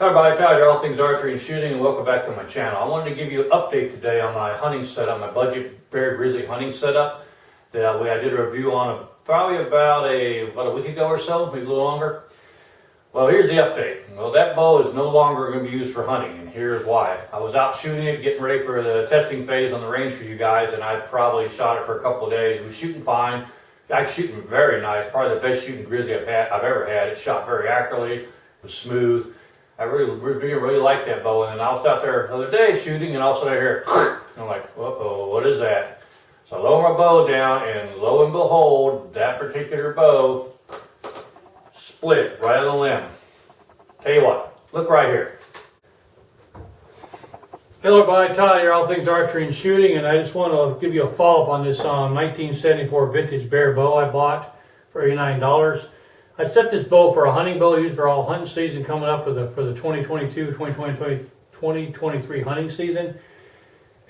Hi everybody, Tyler, all things archery and shooting, and welcome back to my channel. I wanted to give you an update today on my hunting setup, my Budget Grizzly hunting setup that I did a review on probably about a week ago or so, maybe a little longer. Well, here's the update. Well, that bow is no longer going to be used for hunting, and here's why. I was out shooting it, getting ready for the testing phase on the range for you guys, and I probably shot it for a couple of days. It was shooting fine. Actually shooting very nice, probably the best shooting grizzly I've ever had. It shot very accurately, it was smooth. I really liked that bow, and then I was out there the other day shooting, and all of a sudden I hear, I'm like, uh-oh, what is that? So I lower my bow down, and lo and behold, that particular bow split right on the limb. Tell you what, look right here. Hello everybody, Tyler here, all things archery and shooting, and I just want to give you a follow-up on this 1974 vintage bear bow I bought for $89. I set this bow for a hunting bow used for all hunting season coming up for the 2022-2023 hunting season.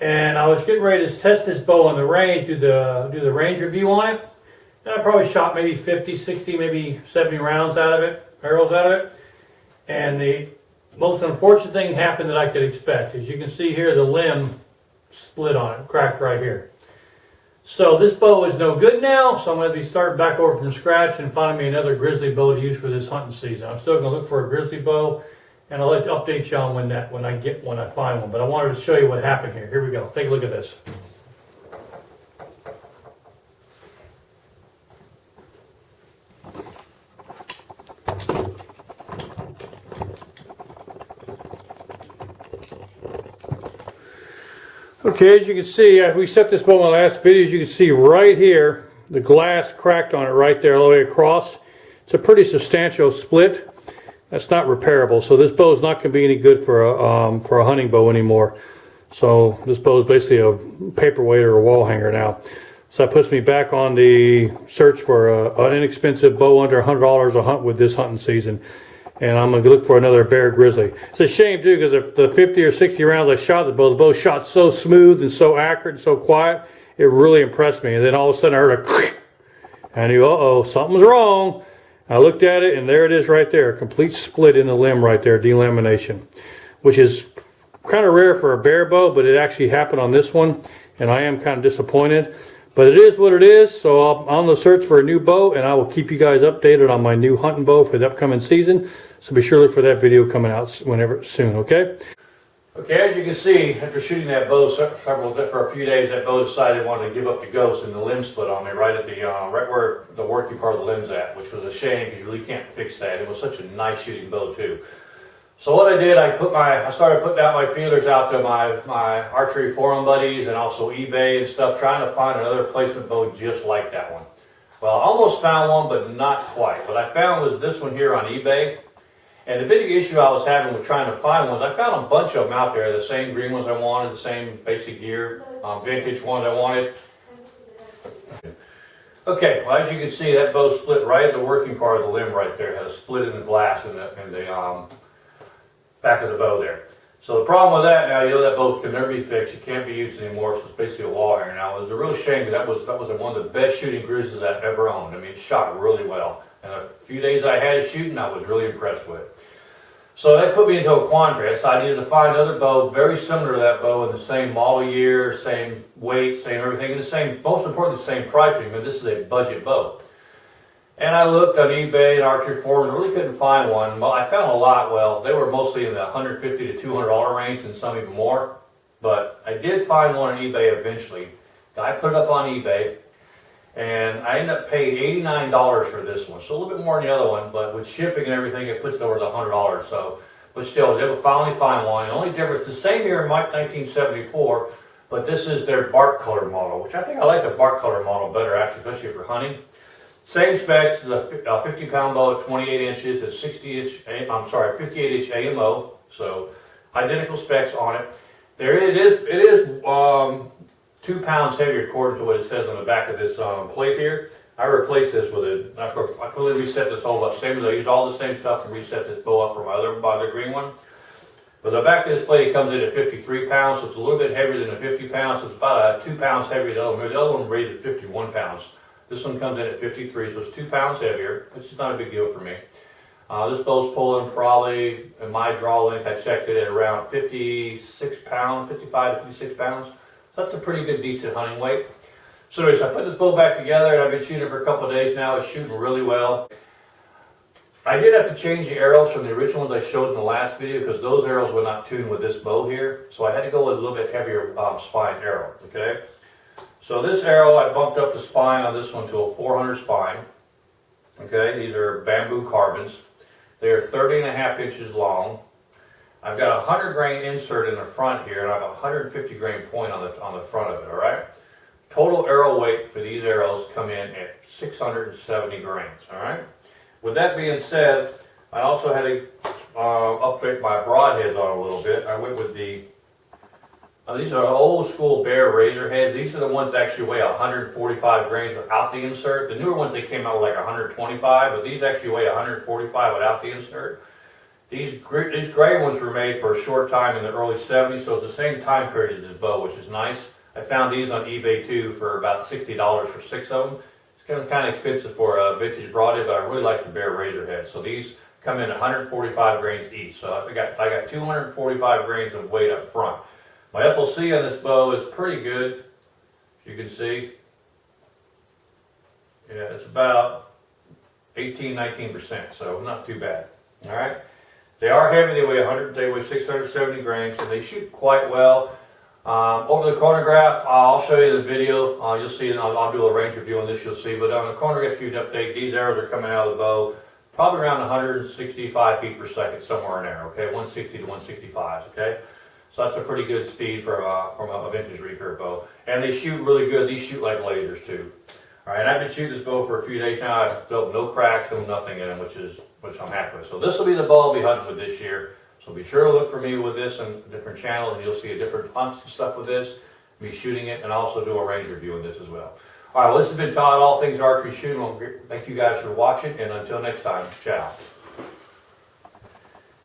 And I was getting ready to test this bow on the range, do the range review on it. And I probably shot maybe 50, 60, maybe 70 rounds out of it, arrows out of it. And the most unfortunate thing happened that I could expect. As you can see here, the limb split on it, cracked right here. So this bow is no good now, so I'm going to be starting back over from scratch and finding me another grizzly bow to use for this hunting season. I'm still going to look for a grizzly bow, and I'll let you update you on when I find one. But I wanted to show you what happened here. Here we go. Take a look at this. Okay, as you can see, we set this bow in my last video. As you can see right here, the glass cracked on it right there all the way across. It's a pretty substantial split. That's not repairable, so this bow is not going to be any good for a hunting bow anymore. So this bow is basically a paperweight or a wall hanger now. So that puts me back on the search for an inexpensive bow under $100 to hunt with this hunting season. And I'm going to look for another bear grizzly. It's a shame too, because if the 50 or 60 rounds I shot the bow shot so smooth and so accurate and so quiet, it really impressed me. And then all of a sudden I heard a I knew, uh-oh, something's wrong. I looked at it, and there it is right there, a complete split in the limb right there, delamination, which is kind of rare for a bear bow, but it actually happened on this one, and I am kind of disappointed. But it is what it is, so I'm on the search for a new bow, and I will keep you guys updated on my new hunting bow for the upcoming season. So be sure to look for that video coming out soon, okay? Okay, as you can see, after shooting that bow for a few days, that bow decided it wanted to give up the ghost, and the limb split on me right at right where the working part of the limb's at, which was a shame because you really can't fix that. It was such a nice shooting bow too. So what I did, I started putting out my feelers out to my archery forum buddies and also eBay and stuff, trying to find another replacement bow just like that one. Well, I almost found one, but not quite. What I found was this one here on eBay. And the big issue I was having with trying to find ones, I found a bunch of them out there, the same green ones I wanted, the same basic gear, vintage ones I wanted. Okay, well, as you can see, that bow split right at the working part of the limb right there. It had a split in the glass in the back of the bow there. So the problem with that now, that bow can never be fixed. It can't be used anymore, so it's basically a wall hanger now. It was a real shame because that was one of the best shooting grizzlies I've ever owned. I mean, it shot really well. And a few days I had it shooting, I was really impressed with it. So that put me into a quandary. So I needed to find another bow very similar to that bow in the same model year, same weight, same everything, and the same, most importantly, the same price. But this is a budget bow. And I looked on eBay and archery forums, really couldn't find one. Well, I found a lot. Well, they were mostly in the $150 to $200 range and some even more. But I did find one on eBay eventually. I put it up on eBay. And I ended up paying $89 for this one, so a little bit more than the other one, but with shipping and everything, it puts it over the $100. So, but still, I was able to finally find one. The only difference, the same year, 1974, but this is their bark color model, which I think I like the bark color model better, actually, especially for hunting. Same specs, a 50-pound bow at 28 inches, a 58-inch AMO, so identical specs on it. There it is. 2 pounds heavier according to what it says on the back of this plate here. I replaced this with I completely reset this whole up. Same as I used all the same stuff to reset this bow up for my other green one. But the back of this plate, it comes in at 53 pounds, so it's a little bit heavier than the 50 pounds. So it's about 2 pounds heavier than the other one. The other one rated 51 pounds. This one comes in at 53, so it's 2 pounds heavier, which is not a big deal for me. This bow's pulling probably, in my draw length, I checked it at around 56 pounds, 55 to 56 pounds. So that's a pretty good, decent hunting weight. So anyways, I put this bow back together and I've been shooting it for a couple of days now. It's shooting really well. I did have to change the arrows from the original ones I showed in the last video because those arrows were not tuned with this bow here. So I had to go with a little bit heavier spine arrow, okay? So this arrow, I bumped up the spine on this one to a 400 spine. Okay, these are bamboo carbons. They are 30.5 inches long. I've got a 100 grain insert in the front here, and I have a 150 grain point on the front of it, all right? Total arrow weight for these arrows come in at 670 grains, all right? With that being said, I also had to upgrade my broadheads on a little bit. I went with the, these are old school bear razor heads. These are the ones that actually weigh 145 grains without the insert. The newer ones, they came out with like 125, but these actually weigh 145 without the insert. These gray ones were made for a short time in the early 70s, so it's the same time period as this bow, which is nice. I found these on eBay too for about $60 for 6 of them. It's kind of expensive for a vintage broadhead, but I really like the bear razor head. So these come in 145 grains each. So I got 245 grains of weight up front. My FLC on this bow is pretty good, as you can see. Yeah, it's about 18-19%, so not too bad. All right. They are heavy. They weigh 670 grains, and they shoot quite well. Over the chronograph, I'll show you the video. You'll see. I'll do a range review on this. You'll see. But on the chronograph speed update, these arrows are coming out of the bow probably around 165 feet per second, somewhere in there. Okay, 160 to 165. Okay. So that's a pretty good speed for from a vintage recurve bow. And they shoot really good. These shoot like lasers too. All right, I've been shooting this bow for a few days now. I've built no cracks, no nothing in them, which I'm happy with. So this will be the bow I'll be hunting with this year. So be sure to look for me with this on different channels, and you'll see a different hunts and stuff with this, me shooting it, and also do a range review of this as well. All right, well, this has been Todd, All Things Archery Shooting. Thank you guys for watching, and until next time, ciao.